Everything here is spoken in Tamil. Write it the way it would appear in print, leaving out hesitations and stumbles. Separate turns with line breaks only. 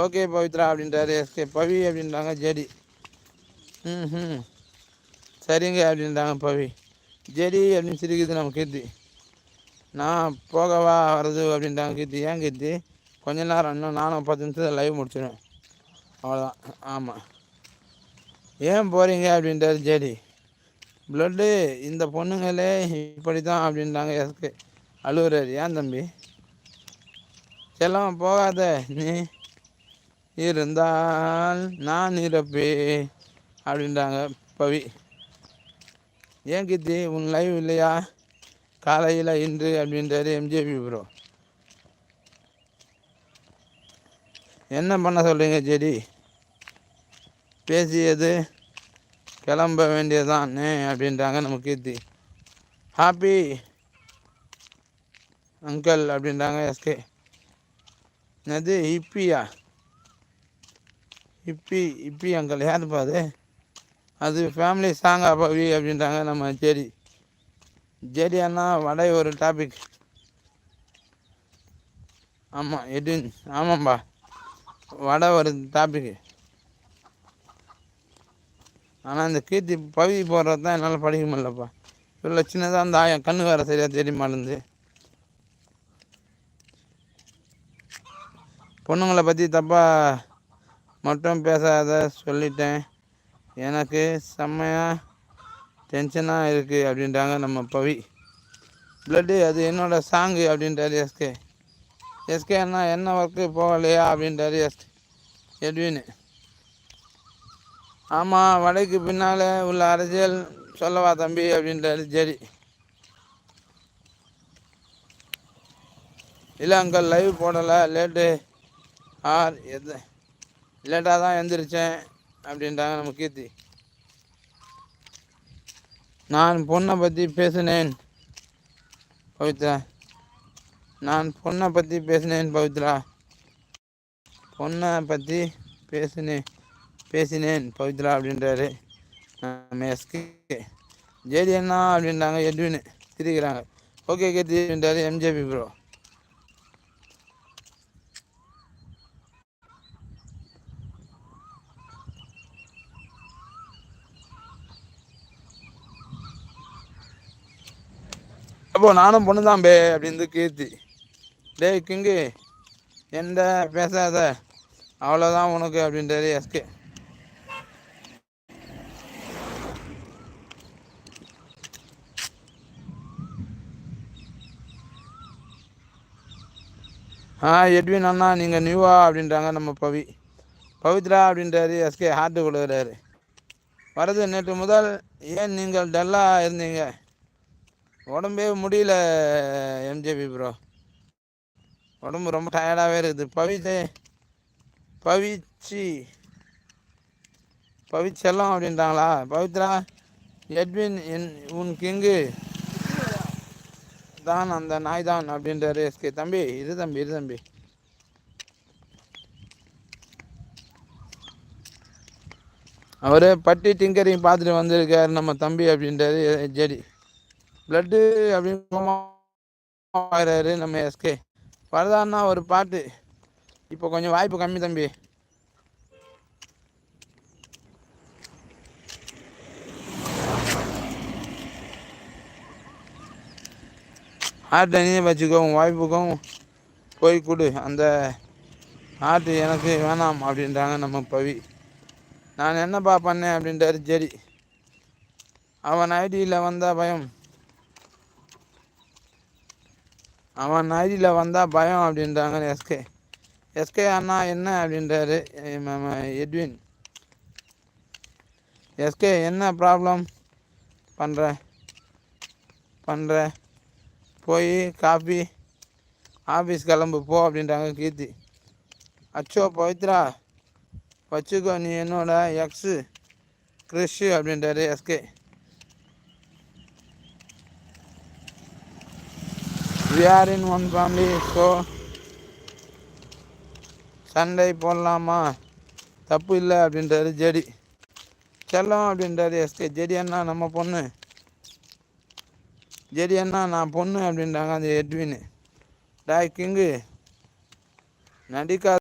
ஓகே பவித்ரா அப்படின்றாரு எஸ்கே. பவி அப்படின்றாங்க ஜெடி. ம் சரிங்க அப்படின்றாங்க பவி. ஜெடி அப்படின்னு சிரிக்குது நம்ம கீர்த்தி. நான் போகவா வருது அப்படின்றாங்க கீர்த்தி. ஏன் கீர்த்தி? கொஞ்ச நேரம் இன்னும் நானும் 10 நிமிஷத்தில் லைவ் முடிச்சிடுவேன், அவ்வளோதான். ஆமாம். ஏன் போகிறீங்க அப்படின்றாரு ஜெடி. ப்ளட்டு இந்த பொண்ணுங்களே இப்படி தான் அப்படின்றாங்க எஸ்கே. அழுகுறாரு. ஏன் தம்பி? செல்லம் போகாத, நீ இருந்தால் நான் இறப்பே அப்படின்றாங்க பவி. ஏன் கீர்த்தி உன் லைவ் இல்லையா காலையில் இன்று அப்படின்றாரு எம்ஜேபி ப்ரோ. என்ன பண்ண சொல்கிறீங்க ஜெடி? பேசியது கிளம்ப வேண்டியதுதான் அப்படின்றாங்க நம்ம கீர்த்தி. ஹாப்பி அங்கிள் அப்படின்றாங்க எஸ்கே. என்னது ஹிப்பியா? ஹிப்பி அங்கிள் யாருப்பா அது? அது ஃபேமிலி சாங்கா பவி அப்படின்றாங்க நம்ம ஜெடி. ஜெடி அண்ணா வடை ஒரு டாபிக். ஆமாம் எடின், ஆமாம்பா, வடை ஒரு டாபிக்கு. ஆனால் இந்த கீர்த்தி பவி போடுறது தான் என்னால் படிக்க முடியலப்பா. இவ்வளோ சின்னதாக அந்த ஆயம் கண்ணு வேறு சரியாக தெரிய மாட்டேங்குது. பொண்ணுங்களை பற்றி தப்பாக மட்டும் பேசாத சொல்லிட்டேன், எனக்கு செம்மையாக டென்ஷனாக இருக்குது அப்படின்றாங்க நம்ம பவி. ப்ளட்டு அது என்னோடய சாங்கு அப்படின்றாரு எஸ்கே. எஸ்கே அண்ணா என்ன ஒர்க்கு போகலையா அப்படின்றாரு எட்வின். ஆமாம், வடைக்கு பின்னால் உள்ள அரசியல் சொல்லவா தம்பி அப்படின்றாரு ஜெடி. இல்லை அங்கிள் லைவ் போடலை, லேட்டு லேட்டாக தான் எழுந்திரிச்சேன் அப்படின்றாங்க நம்ம கீர்த்தி. நான் பொண்ணை பற்றி பேசினேன் பவித்ரா. நான் பொண்ணை பற்றி பேசினேன் பவித்ரா. பொண்ணை பற்றி பேசினேன் பவித்ரா அப்படின்றாரு நம்ம எஸ்கே. ஜேடி அண்ணா அப்படின்றாங்க எட்வின். திரிக்கிறாங்க. ஓகே கீர்த்தி அப்படின்றாரு எம்ஜேபி ப்ரோ. அப்போ நானும் பொண்ணு தான் பே அப்படின்னு கீர்த்தி. டேய் கிங்கு எந்த பேசாத, அவ்வளோதான் உனக்கு அப்படின்றாரு எஸ்கே. எட்வின் அண்ணா நீங்கள் நியூவா அப்படின்றாங்க நம்ம பவி. பவித்ரா அப்படின்றாரு எஸ்கே. ஹார்ட்டு கொடுக்குறாரு. வரது நேற்று முதல் ஏன் நீங்கள் டல்லாக இருந்தீங்க? உடம்பே முடியல எம்ஜேபி ப்ரோ, உடம்பு ரொம்ப டயர்டாகவே இருக்குது. பவிச்செல்லம் அப்படின்றாங்களா பவித்ரா? எட்வின் உன் கிங்கு தான் அந்த நாய் தான் அப்படின்றாரு எஸ்கே. தம்பி இரு தம்பி. அவர் பட்டி டிங்கரிங் பார்த்துட்டு வந்திருக்காரு நம்ம தம்பி அப்படின்றாரு ஜெடி. ப்ளட்டு அப்படின்னு நம்ம எஸ்கே. வரதான்னா ஒரு பாட்டு, இப்போ கொஞ்சம் வாய்ப்பு கம்மி தம்பி. ஹார்ட்டை நீ வச்சுக்கோ, வாய்ப்புக்கும் போய் கொடு, அந்த ஹார்ட்டு எனக்கு வேணாம் அப்படின்றாங்க நம்ம பவி. நான் என்னப்பா பண்ணேன் அப்படின்றாரு ஜெடி. அவன் ஐடியில் வந்தால் பயம் அப்படின்றாங்க எஸ்கே அண்ணா என்ன அப்படின்றாரு எட்வின். எஸ்கே என்ன ப்ராப்ளம் பண்ணுற போய் காஃபி ஆஃபீஸ் கிளம்பு போ அப்படின்றாங்க கீர்த்தி. அச்சோ பவித்ரா வச்சுக்கோ, நீ என்னோட எக்ஸு கிறிஷு அப்படின்றாரு SK. we are in one family, so சண்டை போடலாமா, தப்பு இல்லை அப்படின்றாரு ஜெடி. செல்லம் அப்படின்றாரு எஸ்கே. ஜெடி அண்ணா நம்ம பொண்ணு, ஜெடி அண்ணா நான் பொண்ணு அப்படின்றாங்க அந்த எட்வின். டாய் கிங்கு நடிக்காத